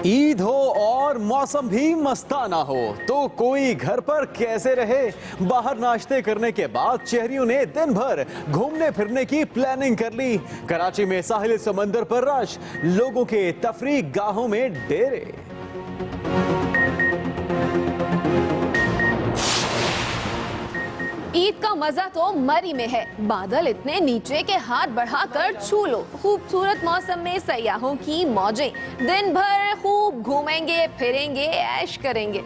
ईद हो और मौसम भी मस्ताना हो तो कोई घर पर कैसे रहे। बाहर नाश्ते करने के बाद शहरियों ने दिन भर घूमने फिरने की प्लानिंग कर ली। कराची में साहिल समंदर पर रश, लोगों के तफरीह गाहों में डेरे। ईद का मजा तो मरी में है। बादल इतने नीचे के हाथ बढ़ाकर छू लो। खूबसूरत मौसम में सयाहों की मौजें, दिन भर खूब घूमेंगे फिरेंगे ऐश करेंगे।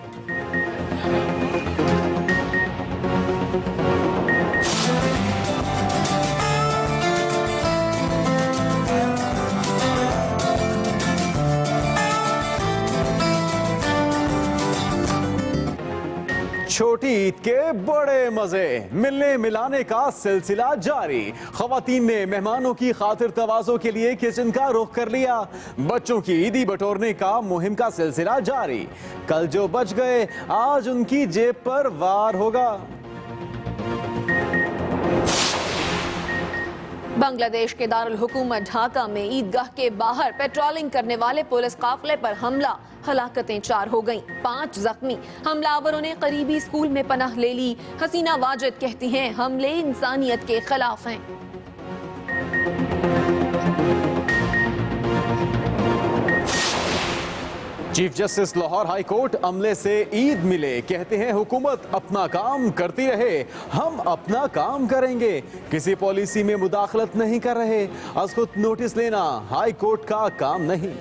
छोटी ईद के बड़े मजे, मिलने मिलाने का सिलसिला जारी। खवातीन ने मेहमानों की खातिर तवाज़ो के लिए किचन का रुख कर लिया। बच्चों की ईदी बटोरने का मुहिम का सिलसिला जारी। कल जो बच गए आज उनकी जेब पर वार होगा। बांग्लादेश के दारुल हुकूमत ढाका में ईदगाह के बाहर पेट्रोलिंग करने वाले पुलिस काफिले पर हमला, हलाकतें 4 हो गईं, 5 जख्मी। हमलावरों ने करीबी स्कूल में पनाह ले ली। हसीना वाजिद कहती हैं हमले इंसानियत के खिलाफ हैं। Chief justice Lahore high court अमले से ईद मिले, कहते हैं हुकूमत अपना काम करती रहे, हम अपना काम करेंगे, किसी पॉलिसी में मुदाखलत नहीं कर रहे। आज खुद नोटिस लेना हाई कोर्ट का काम नहीं।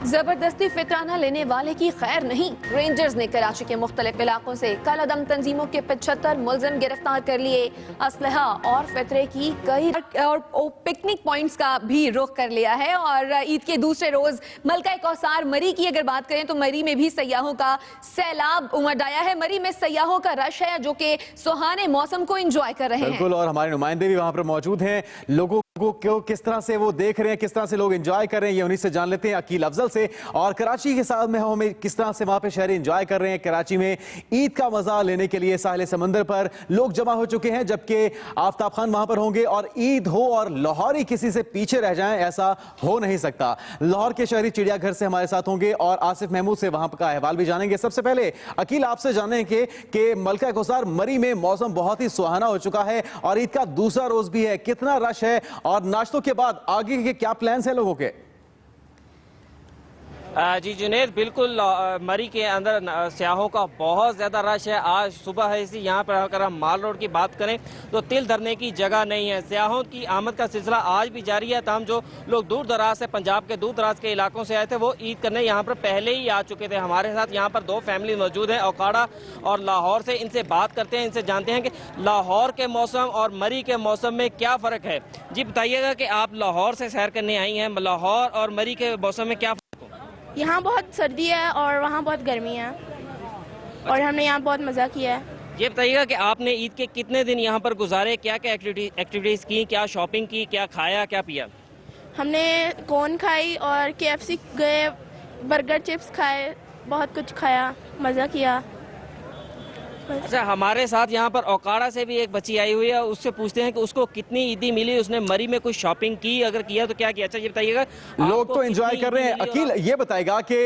जबरदस्ती फितराना लेने वाले की खैर नहीं। रेंजर्स ने कराची के मुख्तलिफ इलाकों से कालादम तंजीमों के 75 मुलजिम गिरफ्तार कर लिए। असलहा और फितरे की कई और पिकनिक पॉइंट्स का भी रुख कर लिया है। और ईद के दूसरे रोज मलका कौसार मरी की अगर बात करें तो मरी में भी सयाहों का सैलाब उमड़ आया है। मरी में सयाहों का रश है जो कि सुहाने मौसम को एंजॉय कर रहे हैं। बिल्कुल, और हमारे नुमाइंदे भी वहां पर मौजूद हैं। लोगों को किस तरह से वो देख रहे हैं, किस तरह से लोग एंजॉय कर रहे हैं, ये उन्हीं से जान लेते हैं, अकील अफजल से। और कराची के साथ में हमें किस तरह से वहां पे शहरी एंजॉय कर रहे हैं। कराची में ईद का मजा लेने के लिए साहिल समंदर पर लोग जमा हो चुके हैं, जबकि आफ्ताब खान वहां पर होंगे। और ईद हो और लाहौरी किसी से पीछे रह जाएं, ऐसा हो नहीं सकता। लाहौर के शहरी चिड़ियाघर से हमारे साथ होंगे और आसिफ महमूद से वहां का अहवाल भी जानेंगे। सबसे पहले अकील आपसे जानेंगे कि मलका कौसार मरी में मौसम बहुत ही सुहाना हो चुका है और ईद का दूसरा रोज भी है, कितना रश है और नाश्तों के बाद आगे के क्या प्लान्स हैं लोगों के? जी जुनेद, बिल्कुल मरी के अंदर सयाहों का बहुत ज़्यादा रश है। आज सुबह है इसी यहाँ पर अगर हम माल रोड की बात करें तो तिल धरने की जगह नहीं है। सयाहों की आमद का सिलसिला आज भी जारी है। तमाम जो लोग दूर दराज से, पंजाब के दूर दराज के इलाकों से आए थे, वो ईद करने यहाँ पर पहले ही आ चुके थे। हमारे साथ यहाँ पर 2 फैमिली मौजूद हैं, ओकाड़ा और लाहौर से। इनसे बात करते हैं, इनसे जानते हैं कि लाहौर के मौसम और मरी के मौसम में क्या फ़र्क है। जी बताइएगा कि आप लाहौर से सैर करने आई हैं, लाहौर और मरी के मौसम में क्या? यहाँ बहुत सर्दी है और वहाँ बहुत गर्मी है और हमने यहाँ बहुत मज़ा किया है। ये बताइएगा कि आपने ईद के कितने दिन यहाँ पर गुजारे, क्या क्या एक्टिविटीज़ की, क्या शॉपिंग की, क्या खाया, क्या पिया? हमने कोन खाई और KFC गए, बर्गर चिप्स खाए, बहुत कुछ खाया, मज़ा किया। अच्छा, हमारे साथ यहाँ पर ओकाड़ा से भी एक बच्ची आई हुई है, उससे पूछते हैं कि उसको कितनी ईदी मिली, उसने मरी में कुछ शॉपिंग की, अगर किया तो क्या किया। अच्छा ये बताइएगा, लोग तो एंजॉय कर रहे हैं। अकील ये बताएगा कि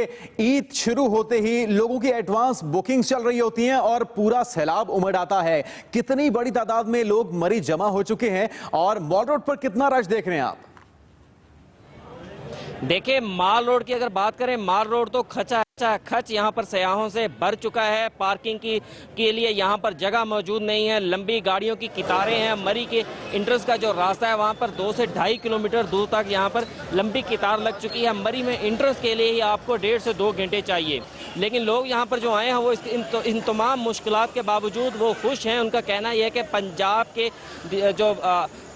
ईद शुरू होते ही लोगों की एडवांस बुकिंग चल रही होती हैं और पूरा सैलाब उमड़ आता है। कितनी बड़ी तादाद में लोग मरी जमा हो चुके हैं और मॉल रोड पर कितना रश देख रहे हैं आप? देखिए, माल रोड की अगर बात करें, माल रोड तो खच यहाँ पर सयाहों से भर चुका है। पार्किंग के लिए यहाँ पर जगह मौजूद नहीं है, लंबी गाड़ियों की कतारें हैं। मरी के इंट्रेंस का जो रास्ता है वहाँ पर 2 से 2.5 किलोमीटर दूर तक यहाँ पर लंबी कतार लग चुकी है। मरी में इंट्रेंस के लिए ही आपको 1.5 से 2 घंटे चाहिए, लेकिन लोग यहाँ पर जो आए हैं वो इन तमाम मुश्किलात के बावजूद वो खुश हैं। उनका कहना यह है कि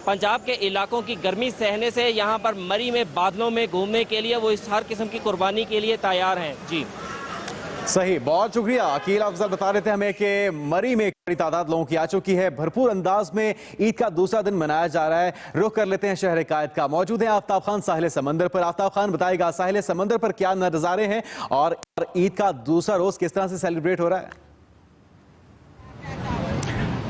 पंजाब के इलाकों की गर्मी सहने से यहाँ पर मरी में बादलों में घूमने के लिए वो इस हर किस्म की कुर्बानी के लिए तैयार हैं। जी सही, बहुत शुक्रिया। अकील अफजल बता रहे थे हमें कि मरी में बड़ी तादाद लोगों की आ चुकी है। भरपूर अंदाज में ईद का दूसरा दिन मनाया जा रहा है। रुख कर लेते हैं शहर कायद का। मौजूद है आफ्ताब खान साहिल समंदर पर। आफ्ताब खान बताएगा साहिल समंदर पर क्या नजारे हैं और ईद का दूसरा रोज किस तरह से सेलिब्रेट हो रहा है?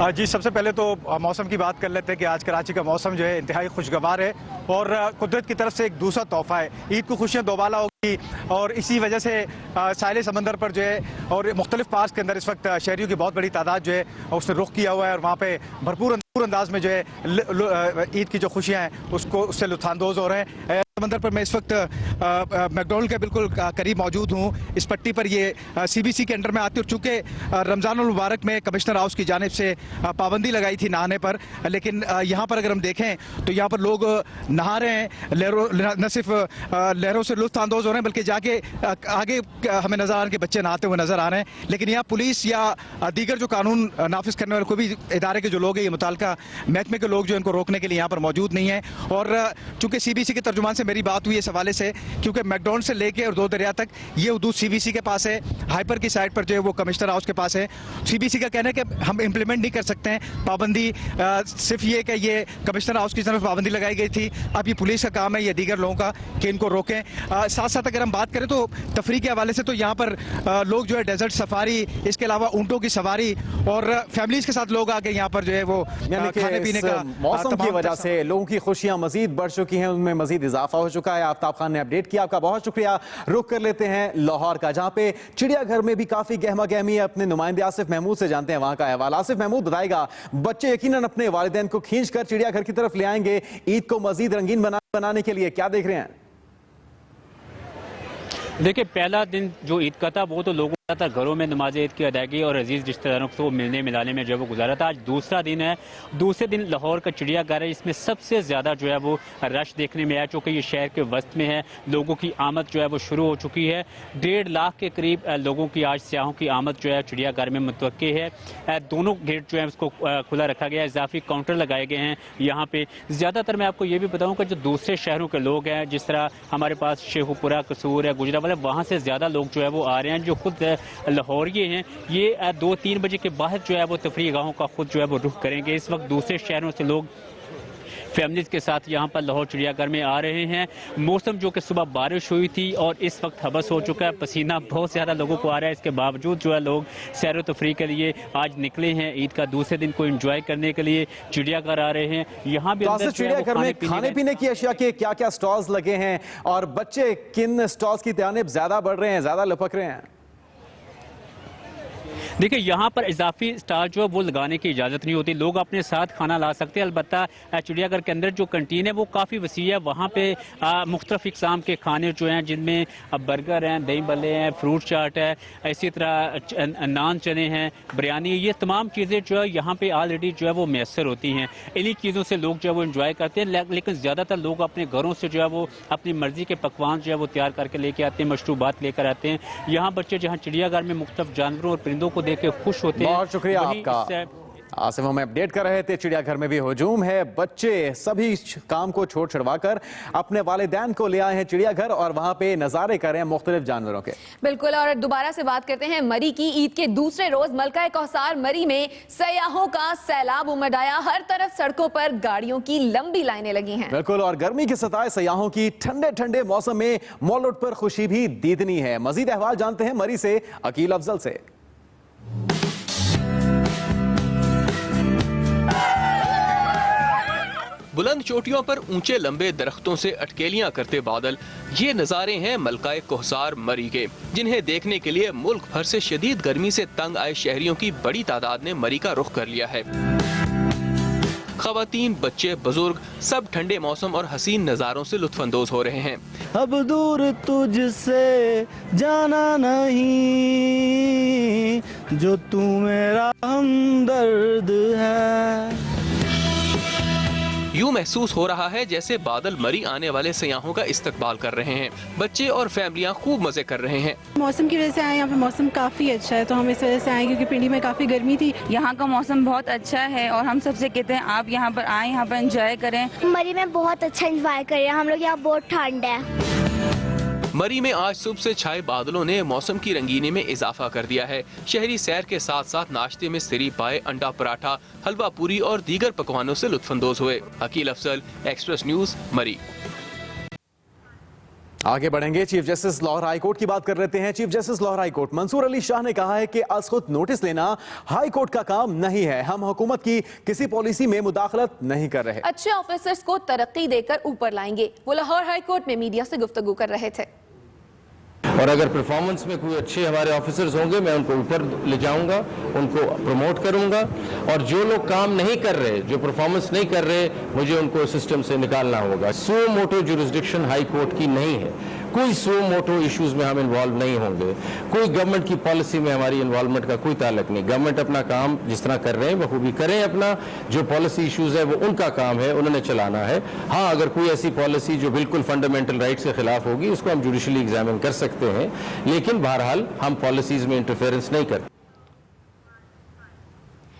जी, सबसे पहले तो मौसम की बात कर लेते हैं कि आज कराची का मौसम जो है इंतहाई खुशगवार है और कुदरत की तरफ से एक दूसरा तोहफा है। ईद को खुशियाँ दोबाला होगी और इसी वजह से साहिल समंदर पर जो है और मुख्तलिफ पार्क के अंदर इस वक्त शहरियों की बहुत बड़ी तादाद जो है उसने रुख किया हुआ है और वहाँ पे भरपूर अंदाज में जो है ईद की जो खुशियाँ हैं उससे लुत्फानंदोज हो रहे हैं। समंदर पर मैं इस वक्त मैकडोनल्ड के बिल्कुल करीब मौजूद हूँ। इस पट्टी पर ये CBC के अंडर में आती है और चूँकि रमज़ान उल मुबारक में कमिश्नर हाउस की जानिब से पाबंदी लगाई थी नहाने पर, लेकिन यहाँ पर अगर हम देखें तो यहाँ पर लोग नहा रहे हैं, न सिर्फ लहरों से लुत्फानंदोज हो रहे हैं बल्कि जाके आगे हमें नज़र आ रहे हैं कि बच्चे नहाते हुए नज़र आ रहे हैं। लेकिन यहाँ पुलिस या दीगर जो कानून नाफिज करने वाले कोई भी इदारे के जो लोग हैं, ये मुताल्लिका महकमे के लोग जो इनको रोकने के लिए यहाँ पर मौजूद नहीं है। और चूँकि CBC के तर्जुमान मेरी बात हुई इस हवाले से, क्योंकि मैकडोनल्ड से लेके और 2 दरिया तक ये हदूद CBC के पास है, हाइपर की साइड पर जो है वो कमिश्नर हाउस के पास है। CBC का कहना है कि हम इंप्लीमेंट नहीं कर सकते हैं पाबंदी, सिर्फ ये कि ये कमिश्नर हाउस की तरफ पाबंदी लगाई गई थी, अब ये पुलिस का काम है या दीगर लोगों का कि इनको रोकें। साथ साथ अगर हम बात करें तो तफरी के हवाले से तो यहाँ पर लोग जो है डेजर्ट सफारी, इसके अलावा ऊँटों की सवारी और फैमिलीज के साथ लोग आके यहाँ पर जो है वो खाने पीने का मौसम की वजह से लोगों की खुशियां मजीद बढ़ चुकी हैं, उनमें मजीद इजाफा हो चुका है। आफ्ताब खान ने अपडेट किया, आपका बहुत शुक्रिया। रुख कर लेते हैं लाहौर का, जहां पे चिड़ियाघर में भी काफी गहमा गहमी है। अपने नुमाइंदे आसिफ महमूद से जानते हैं वहां का अहवाल। आसिफ महमूद बताएगा, बच्चे यकीनन अपने वालिदैन को खींचकर चिड़ियाघर की तरफ ले आएंगे ईद को मजीद रंगीन बनाने के लिए, क्या देख रहे हैं? देखिए, पहला दिन जो ईद का था वो तो लोगों था घरों में नमाज ईद की अदायगी और अजीज रिश्तेदारों को मिलने मिलाने में जो है वो गुजारा था। आज दूसरा दिन है। दूसरे दिन लाहौर का चिड़ियाघर है, इसमें सबसे ज़्यादा जो है वो रश देखने में आया, चूँकि ये शहर के वस्त में है। लोगों की आमद जो है वो शुरू हो चुकी है। 1.5 लाख के करीब लोगों की आज सयाहों की आमद जो है चिड़ियाघर में मुतवक्की है। दोनों गेट जो है उसको खुला रखा गया है, इजाफी काउंटर लगाए गए हैं यहाँ पे। ज़्यादातर मैं आपको ये भी बताऊँ कि जो दूसरे शहरों के लोग हैं, जिस तरह हमारे पास शेखुपुरा, कसूर है, गुजरावाला, वहाँ से ज़्यादा लोग जो है वो आ रहे हैं जो खुद लाहौरिये हैं। ये 2-3 बजे के बाद जो है वो तफरीह गाहों का खुद जो है वो रुख करेंगे। इस वक्त दूसरे शहरों से लोग फैमिलीज के साथ यहाँ पर लाहौर चिड़ियाघर में आ रहे हैं। मौसम जो कि सुबह बारिश हुई थी और इस वक्त हबस हो चुका है, पसीना बहुत ज़्यादा लोगों को आ रहा है। इसके बावजूद जो है लोग सैर व तफरीह के लिए आज निकले हैं। ईद का दूसरे दिन को एंजॉय करने के लिए चिड़ियाघर आ रहे हैं। यहाँ भी चिड़ियाघर में खाने पीने की अशिया के क्या क्या स्टॉल्स लगे हैं और बच्चे किन स्टॉल्स की जानिब ज्यादा बढ़ रहे हैं, ज्यादा लपक रहे हैं? देखिए, यहाँ पर इजाफी स्टॉल जो है वो लगाने की इजाज़त नहीं होती। लोग अपने साथ खाना ला सकते हैं। अलबत्ता चिड़ियाघर के अंदर जो कंटीन है वो काफ़ी वसी है। वहाँ पे मुख्तलिफ इक़साम के खाने जो हैं, जिनमें बर्गर हैं, दही भल्ले हैं, फ्रूट चाट है, इसी तरह नान चने हैं, बिरयानी, ये तमाम चीज़ें जो है यहाँ पे ऑलरेडी जो है वो मैसर होती हैं। इन्हीं चीज़ों से लोग जो है वो इंजॉय करते हैं। लेकिन ज़्यादातर लोग अपने घरों से जो है वो अपनी मर्ज़ी के पकवान जो है वो तैयार करके लेके आते हैं, मशरूबात लेकर आते हैं। यहाँ बच्चे जहाँ चिड़ियाघर में मुख्तलिफ जानवरों और परिंदों को देख के खुश होते हैं। बहुत शुक्रिया आपका आसिफ, हमें अपडेट कर रहे थे। चिड़ियाघर में भी हुजूम है, बच्चे सभी काम को छोड़ छुड़वाकर अपने वालिदैन को ले आए हैं चिड़ियाघर और वहां पे नजारे कर रहे हैं मुख्तलिफ जानवरों के। बिल्कुल, और दोबारा से बात करते हैं मरी की। ईद के दूसरे रोज मलका कौसार मरी में सयाहों का सैलाब उमड़ आया। हर तरफ सड़कों पर गाड़ियों की लंबी लाइनें लगी हैं। बिल्कुल, और गर्मी के सताए सयाहों की ठंडे ठंडे मौसम में मॉल रोड पर खुशी भी दीदनी है। मजीद अहवाल जानते हैं मरी से अकील अफजल से। बुलंद चोटियों पर ऊंचे लंबे दरख्तों से अटकेलियां करते बादल, ये नज़ारे हैं मलकाए कोहसार मरी के, जिन्हें देखने के लिए मुल्क भर से शदीद गर्मी से तंग आए शहरियों की बड़ी तादाद ने मरी का रुख कर लिया है। खवातीन, बच्चे, बुजुर्ग सब ठंडे मौसम और हसीन नज़ारों से लुत्फानंदोज हो रहे हैं। अब दूर तुझसे जाना नहीं, जो तू मेरा हमदर्द है। यूं महसूस हो रहा है जैसे बादल मरी आने वाले सयाहों का इस्तकबाल कर रहे हैं। बच्चे और फैमिलियां खूब मजे कर रहे हैं। मौसम की वजह से आए, यहाँ पे मौसम काफ़ी अच्छा है, तो हम इस वजह से आए क्योंकि पिंडी में काफ़ी गर्मी थी। यहाँ का मौसम बहुत अच्छा है और हम सबसे कहते हैं आप यहाँ पर आए, यहाँ पर एंजॉय करें। मरी में बहुत अच्छा एंजॉय कर रहे हैं हम लोग, यहाँ बहुत ठंड है। मरी में आज सुबह से छाए बादलों ने मौसम की रंगीनी में इजाफा कर दिया है। शहरी सैर के साथ साथ नाश्ते में सिरी पाए, अंडा पराठा, हलवा पूरी और दीगर पकवानों से लुत्फानंदोज हुए। अकील अफजल, एक्सप्रेस न्यूज, मरी। आगे बढ़ेंगे। Chief justice Lahore high court की बात कर लेते हैं। Chief justice Lahore high court Mansoor Ali Shah ने कहा है कि आज खुद नोटिस लेना हाई कोर्ट का काम नहीं है। हम हुकूमत की किसी पॉलिसी में मुदाखलत नहीं कर रहे। अच्छे ऑफिसर्स को तरक्की देकर ऊपर लाएंगे। वो लाहौर हाई कोर्ट में मीडिया से गुफ्तगू कर रहे थे। और अगर परफॉर्मेंस में कोई अच्छे हमारे ऑफिसर्स होंगे, मैं उनको ऊपर ले जाऊंगा, उनको प्रमोट करूंगा। और जो लोग काम नहीं कर रहे, जो परफॉर्मेंस नहीं कर रहे, मुझे उनको सिस्टम से निकालना होगा। सो मोटो जुरिस्डिक्शन हाई कोर्ट की नहीं है। कोई सो मोटो इश्यूज में हम इन्वॉल्व नहीं होंगे। कोई गवर्नमेंट की पॉलिसी में हमारी इन्वॉल्वमेंट का कोई ताल्लुक नहीं। गवर्नमेंट अपना काम जिस तरह कर रहे हैं बखूबी करें। अपना जो पॉलिसी इश्यूज है वो उनका काम है, उन्होंने चलाना है। हाँ, अगर कोई ऐसी पॉलिसी जो बिल्कुल फंडामेंटल राइट के खिलाफ होगी, उसको हम जुडिशली एग्जामिन कर सकते हैं, लेकिन बहरहाल हम पॉलिसीज में इंटरफेरेंस नहीं करते।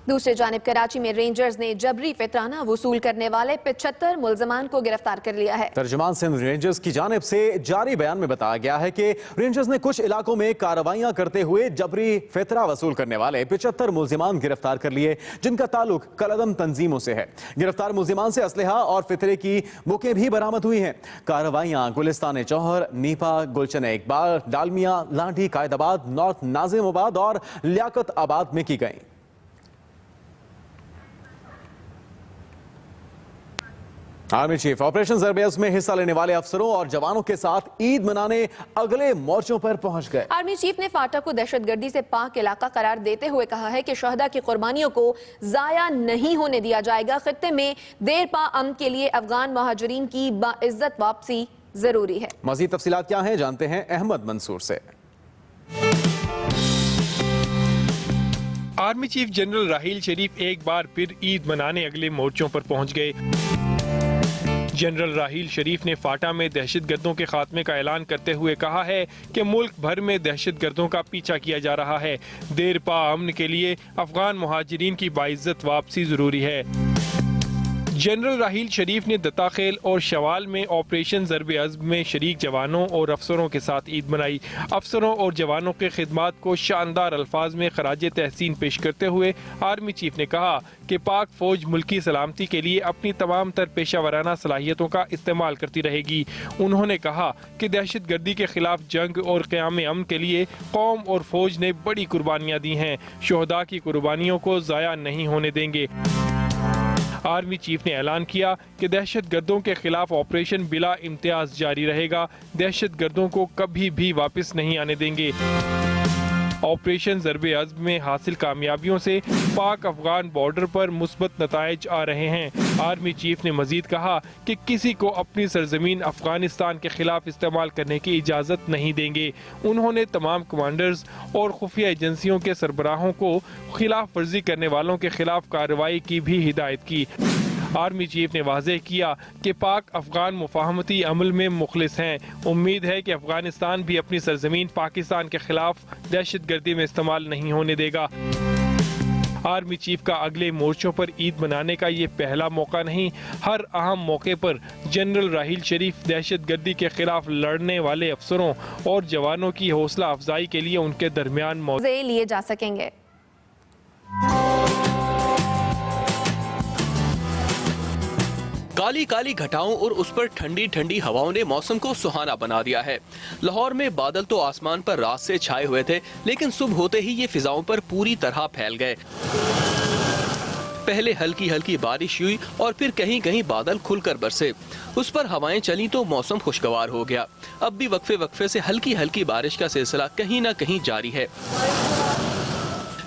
दूसरी जानिब कराची में रेंजर्स ने जबरी फितराना वसूल करने वाले 75 मुल्जमान को गिरफ्तार कर लिया है। तर्जुमान सिंध रेंजर्स की जानिब से जारी बयान में बताया गया है कि रेंजर्स ने कुछ इलाकों में कार्रवाइयां करते हुए जबरी फितरा वसूल करने वाले 75 मुल्जिमान गिरफ्तार कर लिए, जिनका ताल्लुक कलअदम तंजीमों से है। गिरफ्तार मुल्जिमान से असलहा और फितरे की बुकें भी बरामद हुई हैं। कार्रवाइयां गुलिस्तान चौहर, नीपा, गुलशन इकबाल, डालमिया, लाठी, कायदाबाद, नॉर्थ नाजिमाबाद और लियाकत आबाद में की गई। आर्मी चीफ ऑपरेशन ज़रबेअज़्म में हिस्सा लेने वाले अफसरों और जवानों के साथ ईद मनाने अगले मोर्चों पर पहुंच गए। आर्मी चीफ ने फाटा को दहशतगर्दी से पाक इलाका करार देते हुए कहा है कि शहदा की कुर्बानियों को जाया नहीं होने दिया जाएगा। खित्ते में देर पा अमन के लिए अफगान महाजरीन की बाइज्जत वापसी जरूरी है। मज़ीद तफसीलात क्या हैं, जानते हैं अहमद मंसूर से। आर्मी चीफ जनरल राहील शरीफ एक बार फिर ईद मनाने अगले मोर्चों पर पहुंच गए। जनरल राहील शरीफ ने फाटा में दहशतगर्दों के खात्मे का ऐलान करते हुए कहा है कि मुल्क भर में दहशतगर्दों का पीछा किया जा रहा है। देर पा अमन के लिए अफगान मुहाजिरीन की बाइज्जत वापसी जरूरी है। जनरल राहील शरीफ ने दत्ताखेल और शवाल में ऑपरेशन ज़रबे-अज़्म में शरीक जवानों और अफसरों के साथ ईद मनाई। अफसरों और जवानों के खिदमात को शानदार अल्फाज में खराज तहसीन पेश करते हुए आर्मी चीफ ने कहा कि पाक फौज मुल्की सलामती के लिए अपनी तमाम तर पेशा वराना सलाहियतों का इस्तेमाल करती रहेगी। उन्होंने कहा कि दहशत गर्दी के खिलाफ जंग और क़याम अमन के लिए कौम और फौज ने बड़ी कुर्बानियाँ दी हैं। शोहदा की कुर्बानियों को ज़ाया नहीं होने देंगे। आर्मी चीफ ने ऐलान किया कि दहशत गर्दों के खिलाफ ऑपरेशन बिला इम्तियाज जारी रहेगा। दहशत गर्दों को कभी भी वापस नहीं आने देंगे। ऑपरेशन ज़रबे-अज़्म में हासिल कामयाबियों से पाक अफगान बॉर्डर पर मुस्बत नताइज आ रहे हैं। आर्मी चीफ ने मजीद कहा कि किसी को अपनी सरजमीन अफगानिस्तान के खिलाफ इस्तेमाल करने की इजाज़त नहीं देंगे। उन्होंने तमाम कमांडर्स और खुफिया एजेंसियों के सरबराहों को खिलाफ वर्जी करने वालों के खिलाफ कार्रवाई की भी हिदायत की। आर्मी चीफ ने वाज़ेह किया कि पाक अफगान मुफाहमती अमल में मुखलिस हैं। उम्मीद है कि अफगानिस्तान भी अपनी सरजमीन पाकिस्तान के खिलाफ दहशत गर्दी में इस्तेमाल नहीं होने देगा। आर्मी चीफ का अगले मोर्चों पर ईद मनाने का ये पहला मौका नहीं, हर अहम मौके पर जनरल राहील शरीफ दहशत गर्दी के खिलाफ लड़ने वाले अफसरों और जवानों की हौसला अफजाई के लिए उनके दरमियान मौके लिए जा सकेंगे। काली काली घटाओं और उस पर ठंडी ठंडी हवाओं ने मौसम को सुहाना बना दिया है। लाहौर में बादल तो आसमान पर रात से छाए हुए थे, लेकिन सुबह होते ही ये फिजाओं पर पूरी तरह फैल गए। पहले हल्की हल्की बारिश हुई और फिर कहीं कहीं बादल खुलकर बरसे। उस पर हवाएं चली तो मौसम खुशगवार हो गया। अब भी वक्फे वक्फे से हल्की हल्की बारिश का सिलसिला कहीं न कहीं जारी है।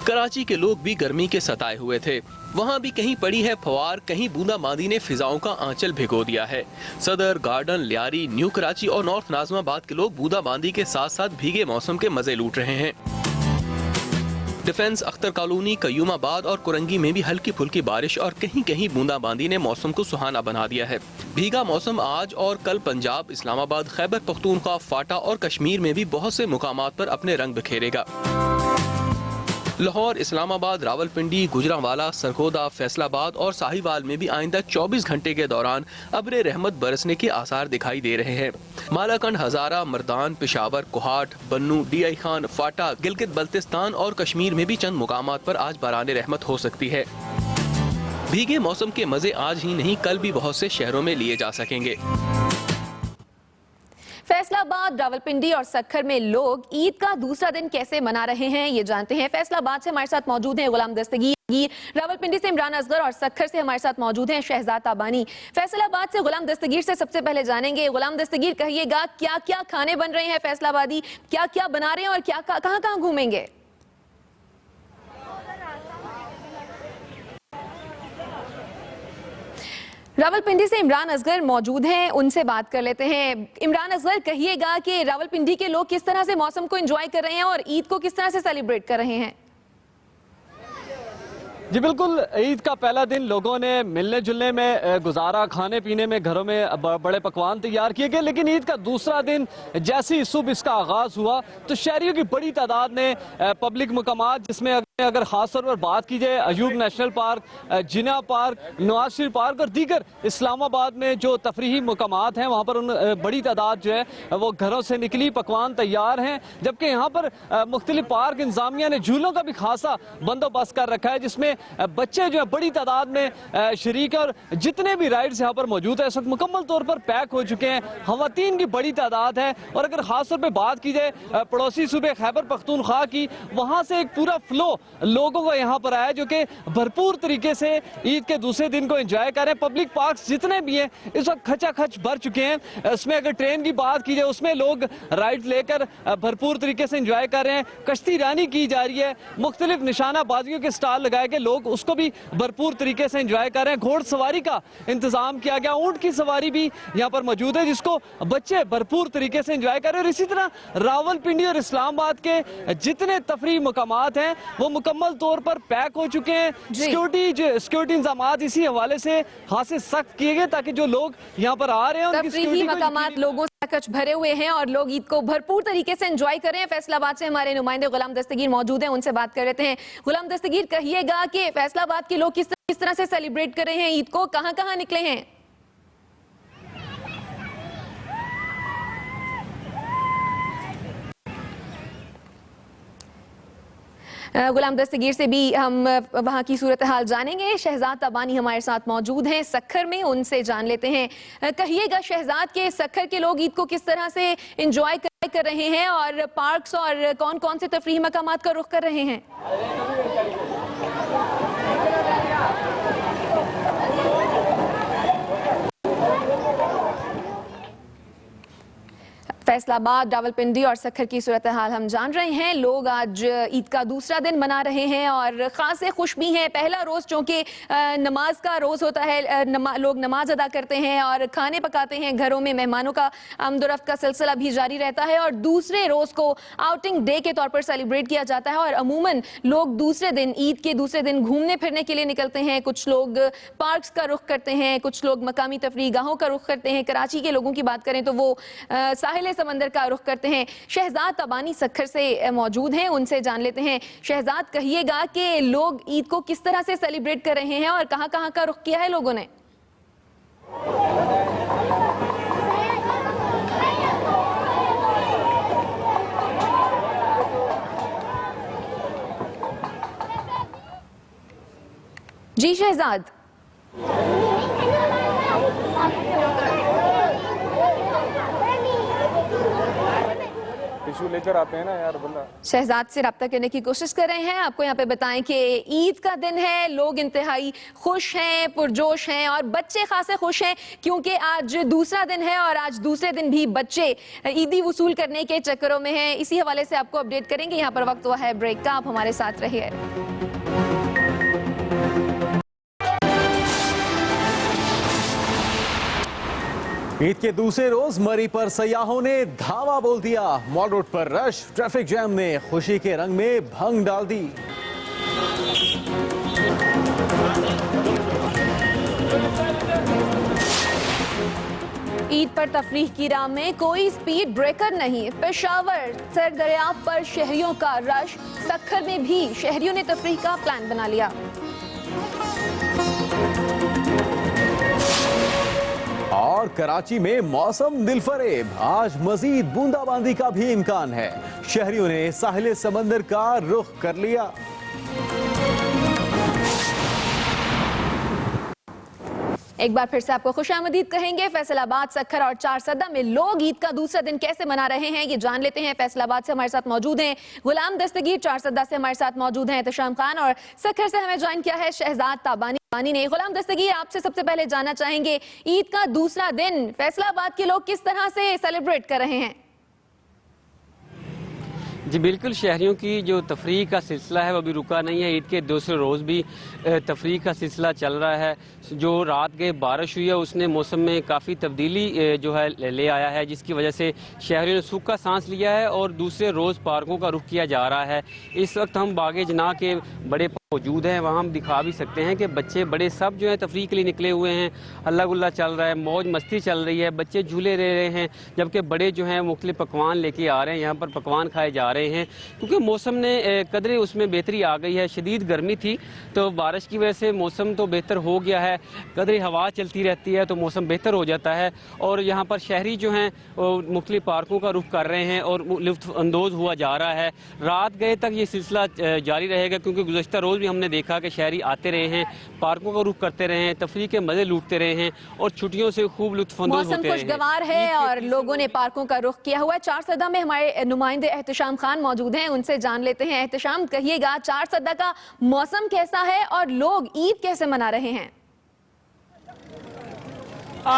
कराची के लोग भी गर्मी के सताए हुए थे। वहाँ भी कहीं पड़ी है फवार, कहीं बूंदाबांदी ने फिजाओं का आंचल भिगो दिया है। सदर, गार्डन, लियारी, न्यू कराची और नॉर्थ नाज़िमाबाद के लोग बूंदाबांदी के साथ साथ भीगे मौसम के मजे लूट रहे हैं। डिफेंस, अख्तर कॉलोनी, कयूमाबाद और कुरंगी में भी हल्की फुल्की बारिश और कहीं कहीं बूंदाबांदी ने मौसम को सुहाना बना दिया है। भीगा मौसम आज और कल पंजाब, इस्लामाबाद, खैबर पख्तूनख्वा, फाटा और कश्मीर में भी बहुत से मुकामात पर अपने रंग बिखेरेगा। लाहौर, इस्लामाबाद, रावलपिंडी, गुजरांवाला, सरगोदा, फैसलाबाद और साहिवाल में भी आइंदा 24 घंटे के दौरान अब्रे रहमत बरसने के आसार दिखाई दे रहे हैं। मालाकंड, हजारा, मर्दान, पेशावर, कोहाट, बन्नू, डीआई खान, फाटा, गिलगित बल्तिस्तान और कश्मीर में भी चंद मुकामात पर आज बाराने रहमत हो सकती है। भीगे मौसम के मजे आज ही नहीं कल भी बहुत से शहरों में लिए जा सकेंगे। फैसलाबाद, रावलपिंडी और सक्खर में लोग ईद का दूसरा दिन कैसे मना रहे हैं ये जानते हैं। फैसलाबाद से हमारे साथ मौजूद हैं गुलाम दस्तगीर, रावलपिंडी से इमरान असगर और सक्खर से हमारे साथ मौजूद हैं शहजाद ताबानी। फैसलाबाद से गुलाम दस्तगीर से सबसे पहले जानेंगे। गुलाम दस्तगीर, कहिएगा क्या क्या खाने बन रहे हैं फैसलाबादी, क्या क्या बना रहे हैं और क्या कहां कहां घूमेंगे? रावलपिंडी से इमरान असगर मौजूद हैं, उनसे बात कर लेते हैं। इमरान असगर, कहिएगा कि रावलपिंडी के लोग किस तरह से मौसम को एंजॉय कर रहे हैं और ईद को किस तरह से सेलिब्रेट कर रहे हैं? जी बिल्कुल, ईद का पहला दिन लोगों ने मिलने जुलने में गुजारा, खाने पीने में घरों में बड़े पकवान तैयार किए गए। लेकिन ईद का दूसरा दिन जैसे ही सुबह इसका आगाज़ हुआ तो शहरियों की बड़ी तादाद ने पब्लिक मकामात, जिसमें अगर ख़ास तौर पर बात की जाए अयूब नेशनल पार्क, जिना पार्क, नवाज शरीफ पार्क और दीगर इस्लामाबाद में जो तफरीही मकामात हैं, वहाँ पर उन बड़ी तादाद जो है वो घरों से निकली, पकवान तैयार हैं। जबकि यहाँ पर मुख्तलिफ पार्क इंतजामिया ने झूलों का भी खासा बंदोबस्त कर रखा है, जिसमें बच्चे जो है बड़ी तादाद में शरीक है। और जितने भी राइड्स यहाँ पर मौजूद है इस वक्त मुकम्मल तौर पर पैक हो चुके हैं, खवातीन की बड़ी तादाद है। और अगर खास तौर पर बात की जाए पड़ोसी सूबे खैबर पख्तूनख्वा की, वहाँ से एक पूरा फ्लो लोगों को यहाँ पर आया जो कि भरपूर तरीके से ईद के दूसरे दिन को एंजॉय कर रहे हैं। पब्लिक पार्क जितने भी हैं इस वक्त खचाखच भर चुके हैं। इसमें अगर ट्रेन की बात की जाए उसमें लोग राइड लेकर भरपूर तरीके से एंजॉय कर रहे हैं। कश्ती रानी की जा रही है, मुख्तलिफ निशानाबाजियों के स्टॉल लगाए गए, लोग उसको भी भरपूर तरीके से एंजॉय कर रहे हैं। घोड़सवारी का इंतजाम किया गया, ऊंट की सवारी भी यहाँ पर मौजूद है जिसको बच्चे भरपूर तरीके से एंजॉय कर रहे हैं। और इसी तरह रावलपिंडी और इस्लामाबाद के जितने तफरीही मकामात हैं वो मुकम्मल तौर पर पैक हो चुके हैं। सिक्योरिटी इंतजाम इसी हवाले से खासे सख्त किए गए ताकि जो लोग यहाँ पर आ रहे हैं उनकी तफरीही मकामात लोगों से कच भरे हुए हैं और लोग ईद को भरपूर तरीके से एंजॉय कर रहे हैं। फैसलाबाद से हमारे नुमाइंदे गुलाम दस्तगीर मौजूद हैं, उनसे बात कर लेते हैं। गुलाम दस्तगीर, कहिएगा कि फैसलाबाद के लोग किस तरह से सेलिब्रेट कर रहे हैं ईद को, कहां कहां निकले हैं? गुलाम दस्तगीर से भी हम वहां की सूरत हाल जानेंगे। शहजाद ताबानी हमारे साथ मौजूद हैं सक्खर में, उनसे जान लेते हैं। कहिएगा शहजाद के सक्खर के लोग ईद को किस तरह से एंजॉय कर रहे हैं और पार्क्स और कौन कौन से तफरीही मकामात का रुख कर रहे हैं? फैसलाबाद, रावलपिंडी और सक्खर की सूरत हाल हम जान रहे हैं। लोग आज ईद का दूसरा दिन मना रहे हैं और खासे खुश भी हैं। पहला रोज़ चूँकि नमाज का रोज़ होता है, लोग नमाज अदा करते हैं और खाने पकाते हैं, घरों में मेहमानों का आमदोरफ्त का सिलसिला भी जारी रहता है। और दूसरे रोज़ को आउटिंग डे के तौर पर सेलिब्रेट किया जाता है और अमूमन लोग दूसरे दिन, ईद के दूसरे दिन घूमने फिरने के लिए निकलते हैं। कुछ लोग पार्क्स का रुख करते हैं, कुछ लोग मकामी तफरीह गाहों का रुख करते हैं। कराची के लोगों की बात करें तो वो साहिल समंदर का रुख करते हैं। शहजाद ताबानी सक्खर से मौजूद हैं, उनसे जान लेते हैं। शहजाद, कहिएगा कि लोग ईद को किस तरह से सेलिब्रेट कर रहे हैं और कहां कहां का रुख किया है लोगों ने? जी शहजाद। टिश्यू लेकर आते हैं ना यार बंदा। शहजाद से रब्ता करने की कोशिश कर रहे हैं। आपको यहाँ पे बताएं कि ईद का दिन है, लोग इंतहाई खुश हैं, पुरजोश हैं और बच्चे खासे खुश हैं क्योंकि आज दूसरा दिन है और आज दूसरे दिन भी बच्चे ईदी वसूल करने के चक्करों में हैं। इसी हवाले से आपको अपडेट करेंगे। यहाँ पर वक्त हुआ है ब्रेक का, आप हमारे साथ रहिए। ईद के दूसरे रोज मरी पर सयाहों ने धावा बोल दिया। मॉल रोड पर रश, ट्रैफिक जैम ने खुशी के रंग में भंग डाल दी। ईद पर तफरीह की राह में कोई स्पीड ब्रेकर नहीं। पेशावर सरदरियाब पर शहरियों का रश, सक्खर में भी शहरियों ने तफरीह का प्लान बना लिया। और कराची में मौसम दिलफरेब, आज मजीद बूंदाबांदी का भी इम्कान है। शहरियों ने साहिल समंदर का रुख कर लिया। एक बार फिर से आपको खुशामदीद कहेंगे। फैसलाबाद, सक्खर और चारसद्दा में लोग ईद का दूसरा दिन कैसे मना रहे हैं ये जान लेते हैं। फैसलाबाद से हमारे साथ मौजूद हैं गुलाम दस्तगीर, चारसद्दा से हमारे साथ मौजूद हैं एहतशाम खान और सक्खर से हमें ज्वाइन किया है शहजाद ताबानी ने। गुलाम दस्तगीर, आपसे सबसे पहले जानना चाहेंगे ईद का दूसरा दिन फैसलाबाद के लोग किस तरह से सेलिब्रेट कर रहे हैं? जी बिल्कुल, शहरियों की जो तफरीह का सिलसिला है वो अभी रुका नहीं है। ईद के दूसरे रोज़ भी तफरीह का सिलसिला चल रहा है। जो रात गए बारिश हुई है उसने मौसम में काफ़ी तब्दीली जो है ले आया है, जिसकी वजह से शहरियों ने सूख का सांस लिया है और दूसरे रोज़ पार्कों का रुख किया जा रहा है। इस वक्त हम बागे जना के बड़े मौजूद हैं, वहाँ हम दिखा भी सकते हैं कि बच्चे बड़े सब जो है तफरीह के लिए निकले हुए हैं। हल्ला गुल्ला चल रहा है, मौज मस्ती चल रही है, बच्चे झूले ले रहे हैं, जबकि बड़े जो हैं मुख्तलिफ पकवान लेके आ रहे हैं। यहाँ पर पकवान खाए जा रहे हैं क्योंकि मौसम ने कदरे उसमें बेहतरी आ गई है। शदीद गर्मी थी तो बारिश की वजह से मौसम तो बेहतर हो गया है, कदरे हवा चलती रहती है तो मौसम बेहतर हो जाता है। और यहाँ पर शहरी जो हैं मुख्तलिफ पार्कों का रुख कर रहे हैं और लुत्फ अंदोज़ हुआ जा रहा है। रात गए तक ये सिलसिला जारी रहेगा क्योंकि गुज़श्ता रोज़ भी हमने देखा कि शहरी आते रहे हैं, पार्कों का रुख करते रहे हैं, तफरीह के मज़े लूटते रहे हैं और छुट्टियों से खूब लुत्फ अंदोज़ होते रहे हैं। मौसम खुशगवार है और लोगों ने पार्कों का रुख किया हुआ है। चारसद्दा में हमारे नुमाइंदे एहतशाम खान मौजूद हैं, उनसे जान लेते हैं। एहतशाम, कहिएगा चारसद्दा का मौसम कैसा है और लोग ईद कैसे मना रहे हैं?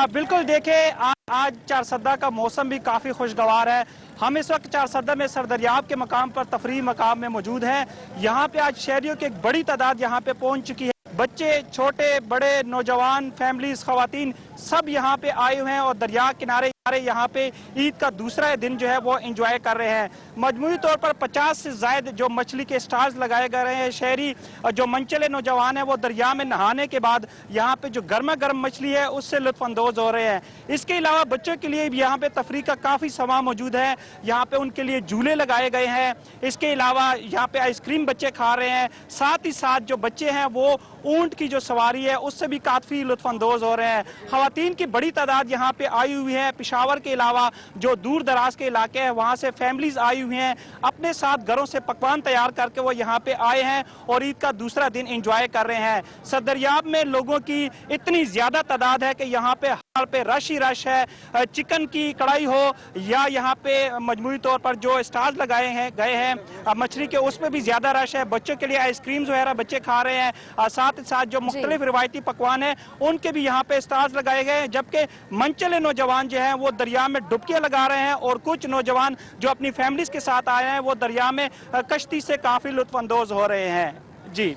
बिल्कुल, देखें आज चारसद्दा का मौसम भी काफ़ी खुशगवार है। हम इस वक्त चारसद्दा में सरदरियाब के मकाम पर तफरीह मकाम में मौजूद हैं। यहाँ पे आज शहरियों की एक बड़ी तादाद यहाँ पे पहुँच चुकी है। बच्चे, छोटे बड़े, नौजवान, फैमिलीज, खवातीन सब यहाँ पे आए हुए हैं और दरिया किनारे यहाँ पे ईद का दूसरा दिन जो है वो एंजॉय कर रहे हैं। मजमूई तौर पर 50 से ज्यादा जो मछली के स्टॉल्स लगाए गए हैं। शहरी और जो मनचले नौजवान हैं वो दरिया में नहाने के बाद यहाँ पे जो गर्मा गर्म मछली है उससे लुत्फ अंदोज हो रहे हैं। इसके अलावा बच्चों के लिए भी यहाँ पे तफरीह का काफ़ी सामान मौजूद है। यहाँ पे उनके लिए झूले लगाए गए हैं। इसके अलावा यहाँ पे आइसक्रीम बच्चे खा रहे हैं। साथ ही साथ जो बच्चे हैं वो ऊंट की जो सवारी है उससे भी काफ़ी लुत्फ अंदोज हो रहे हैं। खवातीन की बड़ी तादाद यहाँ पे आई हुई है। पेशावर के अलावा जो दूर दराज के इलाके हैं वहाँ से फैमिलीज आई हुई हैं, अपने साथ घरों से पकवान तैयार करके वो यहाँ पे आए हैं और ईद का दूसरा दिन एंजॉय कर रहे हैं। सरदरियाब में लोगों की इतनी ज्यादा तादाद है कि यहाँ पे रश ही रश है। चिकन की कढ़ाई हो या यहाँ पे मजमूई तौर पर जो स्टॉल्स लगाए गए हैं मछली के, उसमें भी ज्यादा रश है। बच्चों के लिए आइसक्रीम्स वगैरह बच्चे खा रहे हैं। साथ ही साथ जो मुख्तलिफ रिवायती पकवान है उनके भी यहाँ पे स्टॉल्स लगाए गए हैं। जबकि मनचले नौजवान जो हैं वो दरिया में डुबकियां लगा रहे हैं और कुछ नौजवान जो अपनी फैमिलीज के साथ आए हैं वो दरिया में कश्ती से काफी लुत्फ अंदोज हो रहे हैं। जी,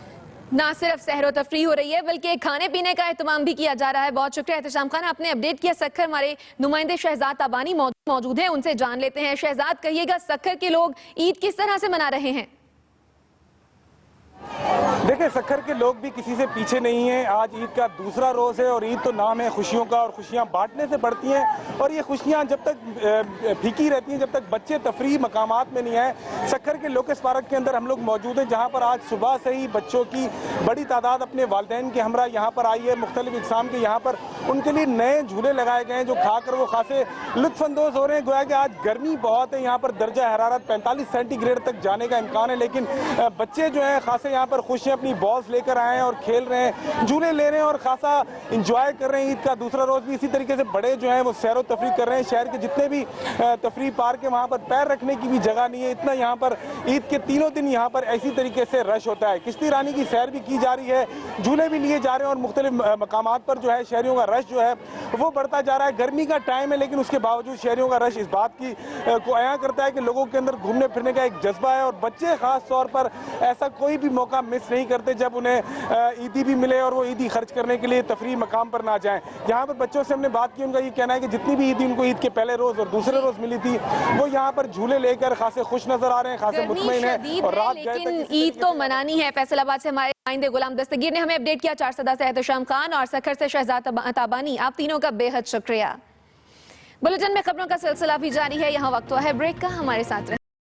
ना सिर्फ सहरो तफरी हो रही है बल्कि खाने पीने का एहतमाम भी किया जा रहा है। बहुत शुक्रिया एहतशाम खान, आपने अपडेट किया। सक्खर हमारे नुमाइंदे शहजाद ताबानी मौजूद हैं, उनसे जान लेते हैं। शहजाद, कहिएगा सक्खर के लोग ईद किस तरह से मना रहे हैं? देखिए, सक्खर के लोग भी किसी से पीछे नहीं हैं। आज ईद का दूसरा रोज़ है और ईद तो नाम है खुशियों का और खुशियां बांटने से बढ़ती हैं और ये खुशियां जब तक फीकी रहती हैं, जब तक बच्चे तफरीह मकामात में नहीं आए। सक्खर के लोकेस पार्क के अंदर हम लोग मौजूद हैं जहां पर आज सुबह से ही बच्चों की बड़ी तादाद अपने वालिदैन के हमरा यहाँ पर आई है। मुख्तलिफ इक़साम के यहाँ पर उनके लिए नए झूले लगाए गए हैं जो खाकर वो खासे लुत्फ़अंदोज़ हो रहे हैं। गोया कि आज गर्मी बहुत है, यहाँ पर दर्जा हरारत 45 सेंटीग्रेड तक जाने का इम्कान है, लेकिन बच्चे जो हैं खासे यहाँ पर खुश हैं, अपनी बॉल्स लेकर आए हैं और खेल रहे हैं, झूले ले रहे हैं और खासा इंजॉय कर रहे हैं। ईद का दूसरा रोज भी इसी तरीके से बड़े जो हैं वो सैरो तफरीह कर रहे हैं। शहर के जितने भी तफरीह पार्क है वहाँ पर पैर रखने की भी जगह नहीं है। इतना यहाँ पर ईद के तीनों दिन यहाँ पर ऐसी तरीके से रश होता है। किश्ती रानी की सैर भी की जा रही है, झूले भी लिए जा रहे हैं और मुख्तलिफ मकामात पर जो है शहरियों का रश जो है वो बढ़ता जा रहा है। गर्मी का टाइम है लेकिन उसके बावजूद शहरियों का रश इस बात की को अया करता है कि लोगों के अंदर घूमने फिरने का एक जज्बा है और बच्चे खास तौर पर ऐसा कोई भी मौका मिस नहीं करते जब उन्हें ईदी भी मिले और वो ईदी खर्च करने के लिए तफरीह मकाम पर ना जाएं। यहाँ पर बच्चों से हमने बात की, उनका ये कहना है कि जितनी भी ईदी उनको ईद के पहले रोज और दूसरे रोज मिली थी वो यहाँ पर झूले लेकर खासे खुश नजर आ रहे हैं, खासे मुतमईन हैं और रात गए लेकिन ईद तो मनानी है। फैसलाबाद से हमारे आइंदे गुलाम दस्तगीर ने हमें अपडेट किया। चारसद्दा से एहतशाम खान और सक्खर से शहजाद ताबानी, आप तीनों का बेहद शुक्रिया। बुलेटिन में खबरों का सिलसिला भी जारी है। यहाँ वक्त हुआ है ब्रेक का, हमारे साथ रहे।